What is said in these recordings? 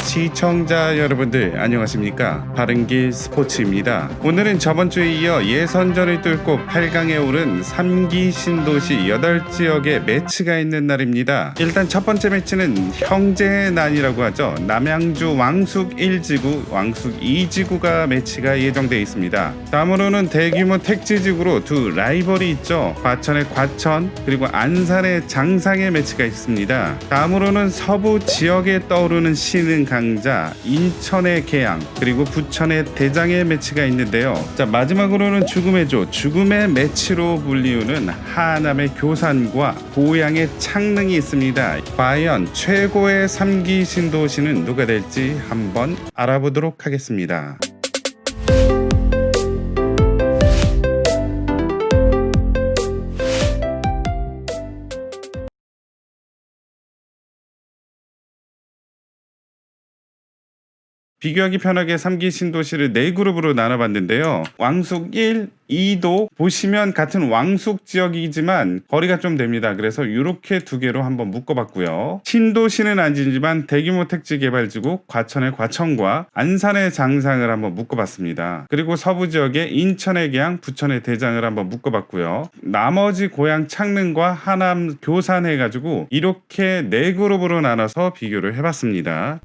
시청자 여러분들 안녕하십니까. 바른길 스포츠입니다. 오늘은 저번주에 이어 예선전을 뚫고 8강에 오른 3기 신도시 8지역에 매치가 있는 날입니다. 일단 첫 번째 매치는 형제의 난이라고 하죠. 남양주 왕숙 1지구, 왕숙 2지구가 매치가 예정되어 있습니다. 다음으로는 대규모 택지지구로 두 라이벌이 있죠. 과천의 과천 그리고 안산의 장상의 매치가 있습니다. 다음으로는 서부 지역에 떠오르는 신흥 강자 인천의 계양 그리고 부천의 대장의 매치가 있는데요. 자, 마지막으로는 죽음의 조, 죽음의 매치로 불리우는 하남의 교산과 고양의 창릉이 있습니다. 과연 최고의 3기 신도시는 누가 될지 한번 알아보도록 하겠습니다. 비교하기 편하게 3기 신도시를 4그룹으로 나눠봤는데요. 왕숙 1, 2도 보시면 같은 왕숙 지역이지만 거리가 좀 됩니다. 그래서 이렇게 두 개로 한번 묶어봤고요. 신도시는 아니지만 대규모 택지 개발지구 과천의 과천과 안산의 장상을 한번 묶어봤습니다. 그리고 서부 지역에 인천의 계양, 부천의 대장을 한번 묶어봤고요. 나머지 고양 창릉과 하남 교산 해가지고 이렇게 4그룹으로 나눠서 비교를 해봤습니다.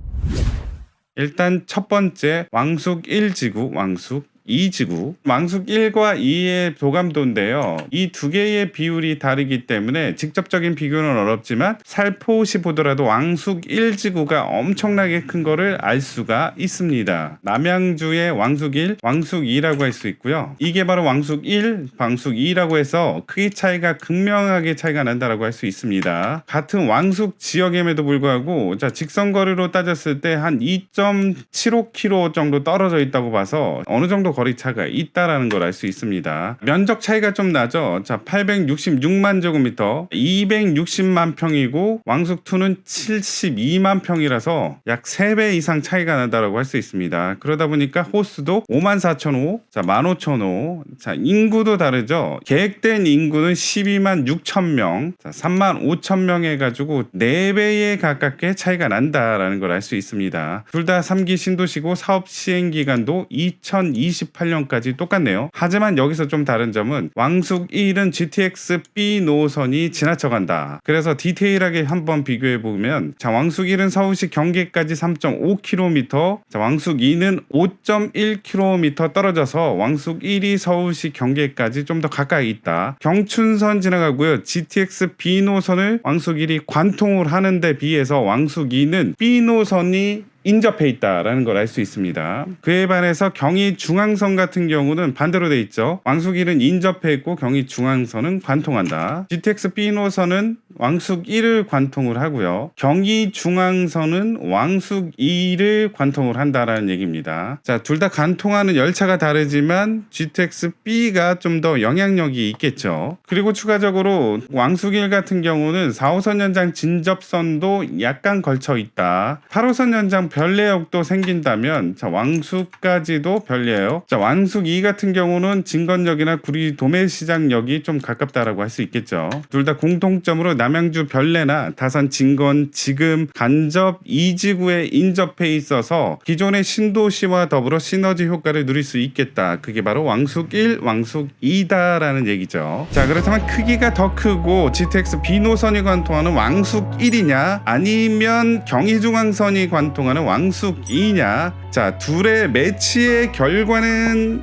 일단 첫 번째 왕숙 1지구, 왕숙 2지구. 왕숙 1과 2의 교감도인데요. 이 두 개의 비율이 다르기 때문에 직접적인 비교는 어렵지만 살포시 보더라도 왕숙 1지구가 엄청나게 큰 거를 알 수가 있습니다. 남양주의 왕숙 1, 왕숙 2라고 할 수 있고요. 이게 바로 왕숙 1, 왕숙 2라고 해서 크기 차이가 극명하게 차이가 난다라고 할 수 있습니다. 같은 왕숙 지역임에도 불구하고 자, 직선거리로 따졌을 때 한 2.75km 정도 떨어져 있다고 봐서 어느 정도 거리차가 있다라는 걸 알 수 있습니다. 면적 차이가 좀 나죠. 자, 866만 제곱미터, 260만 평이고 왕숙2는 72만 평이라서 약 3배 이상 차이가 난다라고 할 수 있습니다. 그러다 보니까 호수도 54,000호, 자 15,000호, 자 인구도 다르죠. 계획된 인구는 12만 6천 명, 자 3만 5천 명 해가지고 4배에 가깝게 차이가 난다라는 걸 알 수 있습니다. 둘 다 3기 신도시고 사업 시행 기간도 2028년까지 똑같네요. 하지만 여기서 좀 다른 점은 왕숙 1은 GTX B 노선이 지나쳐간다. 그래서 디테일하게 한번 비교해보면 자, 왕숙 1은 서울시 경계까지 3.5km, 자, 왕숙 2는 5.1km 떨어져서 왕숙 1이 서울시 경계까지 좀 더 가까이 있다. 경춘선 지나가고요. GTX B 노선을 왕숙 1이 관통을 하는데 비해서 왕숙 2는 B 노선이 인접해 있다라는 걸 알 수 있습니다. 그에 반해서 경의 중앙선 같은 경우는 반대로 돼 있죠. 왕숙 1은 인접해 있고 경의 중앙선은 관통한다. GTX B 노선은 왕숙 1을 관통을 하고요. 경의 중앙선은 왕숙 2를 관통을 한다라는 얘기입니다. 자, 둘 다 관통하는 열차가 다르지만 GTX B가 좀 더 영향력이 있겠죠. 그리고 추가적으로 왕숙 1 같은 경우는 4호선 연장 진접선도 약간 걸쳐 있다. 8호선 연장 별내역도 생긴다면 자, 왕숙까지도 별내역. 자, 왕숙 2 같은 경우는 진건역이나 구리 도매시장역이 좀 가깝다라고 할 수 있겠죠. 둘 다 공통점으로 남양주 별내나 다산 진건 지금 간접 2지구에 인접해 있어서 기존의 신도시와 더불어 시너지 효과를 누릴 수 있겠다. 그게 바로 왕숙 1, 왕숙 2다라는 얘기죠. 자, 그렇다면 크기가 더 크고 GTX B 노선이 관통하는 왕숙 1이냐 아니면 경의중앙선이 관통하는 왕숙 2냐. 자, 둘의 매치의 결과는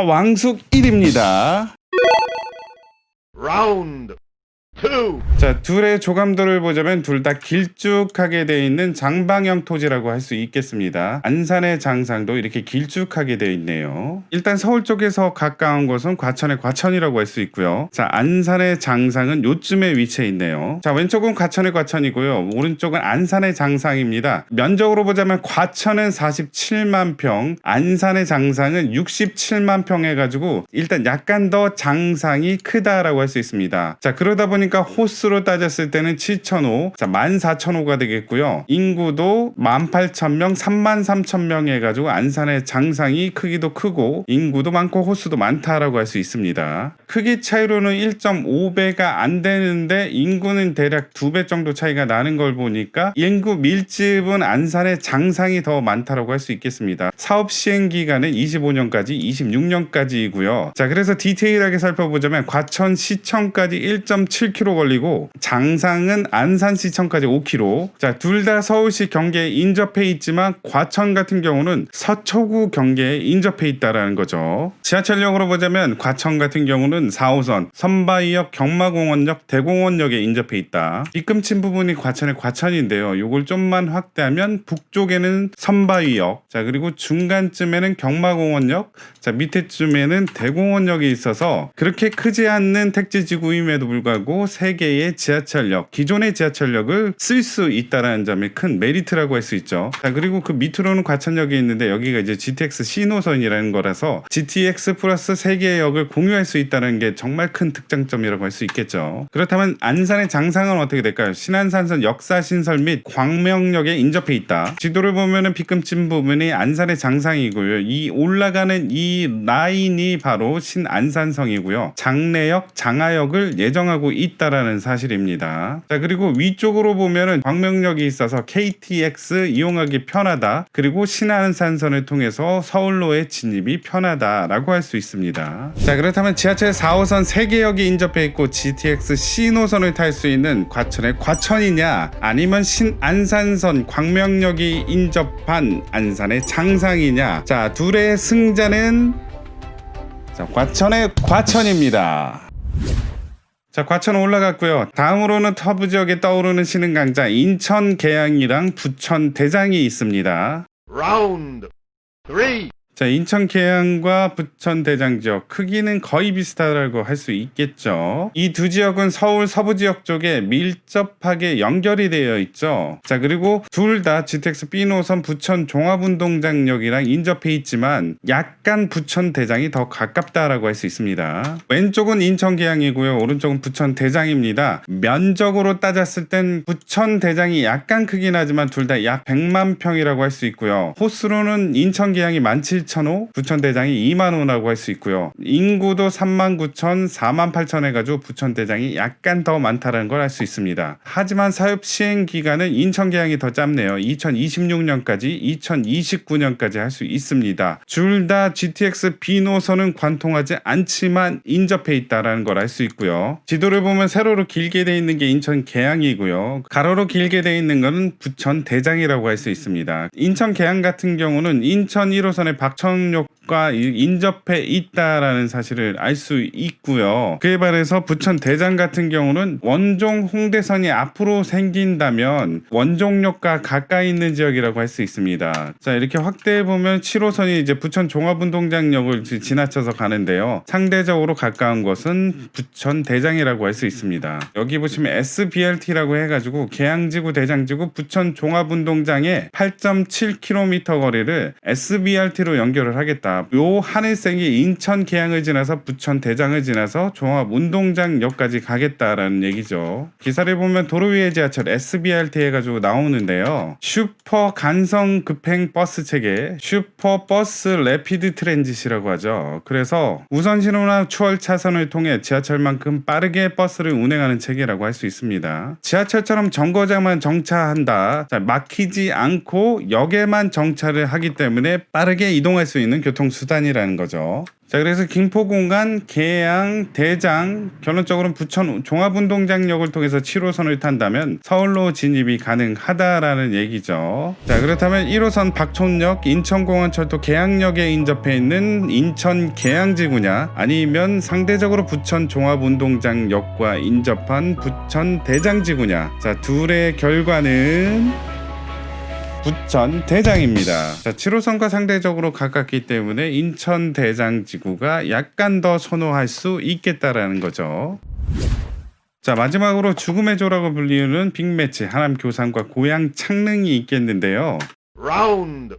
왕숙 1입니다. 라운드 2. 자, 둘의 조감도를 보자면 둘 다 길쭉하게 되어 있는 장방형 토지라고 할 수 있겠습니다. 안산의 장상도 이렇게 길쭉하게 되어 있네요. 일단 서울 쪽에서 가까운 곳은 과천의 과천이라고 할 수 있고요. 자, 안산의 장상은 요쯤에 위치해 있네요. 자, 왼쪽은 과천의 과천이고요. 오른쪽은 안산의 장상입니다. 면적으로 보자면 과천은 47만 평, 안산의 장상은 67만 평 해가지고 일단 약간 더 장상이 크다라고 할 수 있습니다. 자, 그러다 보니 그러니까 호수로 따졌을 때는 7,500, 자 14,500가 되겠고요. 인구도 18,000명, 33,000명 해가지고 안산의 장상이 크기도 크고 인구도 많고 호수도 많다라고 할 수 있습니다. 크기 차이로는 1.5배가 안 되는데 인구는 대략 2배 정도 차이가 나는 걸 보니까 인구 밀집은 안산의 장상이 더 많다라고 할 수 있겠습니다. 사업 시행 기간은 25년까지 26년까지이고요. 자, 그래서 디테일하게 살펴보자면 과천시청까지 1.7km 걸리고 장상은 안산시청까지 5km. 자, 둘 다 서울시 경계에 인접해 있지만 과천 같은 경우는 서초구 경계에 인접해 있다라는 거죠. 지하철역으로 보자면 과천 같은 경우는 4호선 선바이역, 경마공원역, 대공원역에 인접해 있다. 빗금친 부분이 과천의 과천인데요. 요걸 좀만 확대하면 북쪽에는 선바이역, 자 그리고 중간쯤에는 경마공원역, 자 밑에쯤에는 대공원역이 있어서 그렇게 크지 않는 택지지구임에도 불구하고 3개의 지하철역, 기존의 지하철역을 쓸 수 있다라는 점이 큰 메리트라고 할 수 있죠. 자 그리고 그 밑으로는 과천역이 있는데 여기가 이제 GTX C노선이라는 거라서 GTX 플러스 3개의 역을 공유할 수 있다는 게 정말 큰 특장점이라고 할 수 있겠죠. 그렇다면 안산의 장상은 어떻게 될까요? 신안산선 역사신설 및 광명역에 인접해 있다. 지도를 보면은 빗금친 부분이 안산의 장상이고요. 이 올라가는 이 라인이 바로 신안산성이고요. 장내역, 장하역을 예정하고 있다라는 사실입니다. 자 그리고 위쪽으로 보면은 광명역이 있어서 KTX 이용하기 편하다. 그리고 신안산선을 통해서 서울로의 진입이 편하다라고 할 수 있습니다. 자 그렇다면 지하철 4호선 3개역이 인접해 있고 GTX C노선을 탈 수 있는 과천의 과천이냐 아니면 신안산선 광명역이 인접한 안산의 장상이냐. 자 둘의 승자는 자 과천의 과천입니다. 자 과천 올라갔고요. 다음으로는 터부 지역에 떠오르는 신흥강자 인천 계양이랑 부천 대장이 있습니다. Round 3. 자, 인천 계양과 부천 대장 지역 크기는 거의 비슷하다고 할 수 있겠죠. 이 두 지역은 서울 서부 지역 쪽에 밀접하게 연결이 되어 있죠. 자, 그리고 둘 다 GTX B노선 부천 종합운동장역이랑 인접해 있지만 약간 부천 대장이 더 가깝다라고 할 수 있습니다. 왼쪽은 인천 계양이고요. 오른쪽은 부천 대장입니다. 면적으로 따졌을 땐 부천 대장이 약간 크긴 하지만 둘 다 약 100만 평이라고 할 수 있고요. 호수로는 인천 계양이 17,000호, 부천 대장이 2만호라고 할 수 있고요. 인구도 39,000, 48,000 해가지고 부천 대장이 약간 더 많다는 걸 알 수 있습니다. 하지만 사업 시행 기간은 인천 계양이 더 짧네요. 2026년까지 2029년까지 할 수 있습니다. 둘 다 GTX B노선은 관통하지 않지만 인접해 있다는 걸 알 수 있고요. 지도를 보면 세로로 길게 돼 있는 게 인천 계양이고요. 가로로 길게 돼 있는 거는 부천 대장이라고 할 수 있습니다. 인천 계양 같은 경우는 인천 1호선의 박천역과 인접해 있다라는 사실을 알 수 있고요. 그에 반해서 부천 대장 같은 경우는 원종 홍대선이 앞으로 생긴다면 원종역과 가까이 있는 지역이라고 할 수 있습니다. 자 이렇게 확대해 보면 7호선이 이제 부천 종합운동장역을 지나쳐서 가는데요. 상대적으로 가까운 것은 부천 대장이라고 할 수 있습니다. 여기 보시면 SBRT라고 해가지고 계양지구, 대장지구, 부천 종합운동장의 8.7km 거리를 SBRT로 연결을 하겠다. 요 하늘색이 인천 계양을 지나서 부천 대장을 지나서 종합운동장역까지 가겠다라는 얘기죠. 기사를 보면 도로 위의 지하철 SBRT 해가지고 나오는데요. 슈퍼 간성 급행 버스 체계, 슈퍼 버스 레피드 트랜짓이라고 하죠. 그래서 우선 신호나 추월 차선을 통해 지하철만큼 빠르게 버스를 운행하는 체계라고 할 수 있습니다. 지하철처럼 정거장만 정차한다. 자, 막히지 않고 역에만 정차를 하기 때문에 빠르게 이동할 수 있는 교통수단이라는 거죠. 자 그래서 김포공간, 계양, 대장, 결론적으로 부천 종합운동장역을 통해서 7호선을 탄다면 서울로 진입이 가능하다라는 얘기죠. 자 그렇다면 1호선 박촌역, 인천공항철도 계양역에 인접해 있는 인천 계양지구냐 아니면 상대적으로 부천 종합운동장역과 인접한 부천 대장지구냐. 자 둘의 결과는 부천 대장입니다. 자, 7호선과 상대적으로 가깝기 때문에 인천 대장지구가 약간 더 선호할 수 있겠다라는 거죠. 자 마지막으로 죽음의 조라고 불리는 빅매치 하남 교산과 고양 창릉이 있겠는데요. Round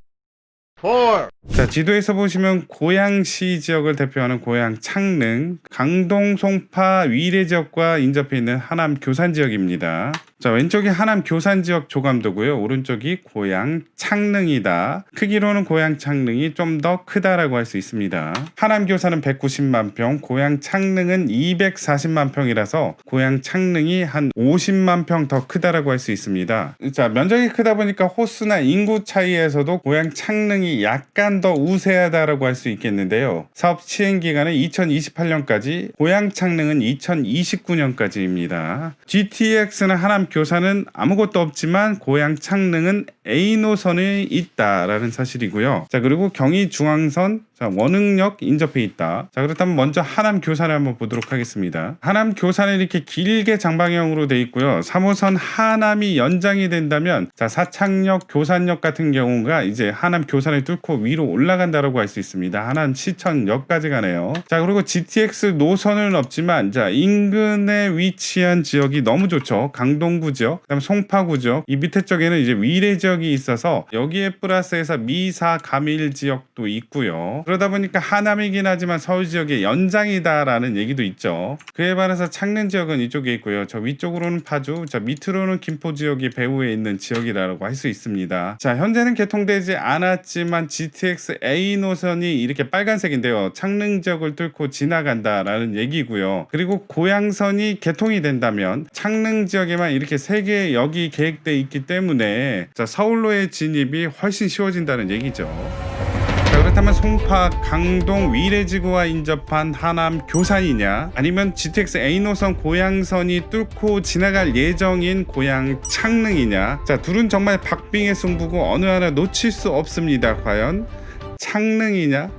4, 자, 지도에서 보시면 고양시 지역을 대표하는 고양 창릉, 강동, 송파, 위례 지역과 인접해 있는 하남 교산 지역입니다. 자, 왼쪽이 하남 교산 지역 조감도고요. 오른쪽이 고양 창릉이다. 크기로는 고양 창릉이 좀 더 크다라고 할 수 있습니다. 하남 교산은 190만 평, 고양 창릉은 240만 평이라서 고양 창릉이 한 50만 평 더 크다라고 할 수 있습니다. 자, 면적이 크다 보니까 호수나 인구 차이에서도 고양 창릉이 약간 더 우세하다라고 할 수 있겠는데요. 사업 시행 기간은 2028년까지, 고양 창릉은 2029년까지입니다. GTX는 하남 교산은 아무것도 없지만 고양 창릉은 A 노선에 있다라는 사실이고요. 자, 그리고 경의 중앙선, 자, 원흥역 인접해 있다. 자, 그렇다면 먼저 하남 교산을 한번 보도록 하겠습니다. 하남 교산은 이렇게 길게 장방형으로 돼 있고요. 3호선 하남이 연장이 된다면, 자, 사창역, 교산역 같은 경우가 이제 하남 교산을 뚫고 위로 올라간다라고 할 수 있습니다. 하남 시청역까지 가네요. 자, 그리고 GTX 노선은 없지만, 자, 인근에 위치한 지역이 너무 좋죠. 강동구 지역, 그다음 송파구 지역, 이 밑에 쪽에는 이제 위례 지역이 있어서 여기에 플러스해서 미사 가밀 지역도 있고요. 그러다 보니까 하남이긴 하지만 서울 지역의 연장이다라는 얘기도 있죠. 그에 반해서 창릉 지역은 이쪽에 있고요. 저 위쪽으로는 파주, 자, 밑으로는 김포 지역이 배후에 있는 지역이라고 할 수 있습니다. 자, 현재는 개통되지 않았지만 GTX A 노선이 이렇게 빨간색인데요. 창릉 지역을 뚫고 지나간다라는 얘기고요. 그리고 고양선이 개통이 된다면 창릉 지역에만 이렇게 3개의 역이 계획돼 있기 때문에, 자, 서울로의 진입이 훨씬 쉬워진다는 얘기죠. 자, 그렇다면 송파, 강동, 위례지구와 인접한 하남 교산이냐, 아니면 GTX A 노선 고양선이 뚫고 지나갈 예정인 고양 창릉이냐. 자, 둘은 정말 박빙의 승부고 어느 하나 놓칠 수 없습니다. 과연 창릉이냐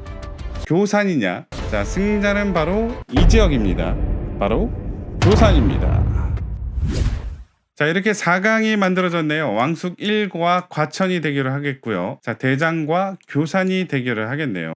교산이냐. 자, 승자는 바로 이 지역입니다. 바로 교산입니다. 자, 이렇게 4강이 만들어졌네요. 왕숙 1과 과천이 대결을 하겠고요. 자, 대장과 교산이 대결을 하겠네요.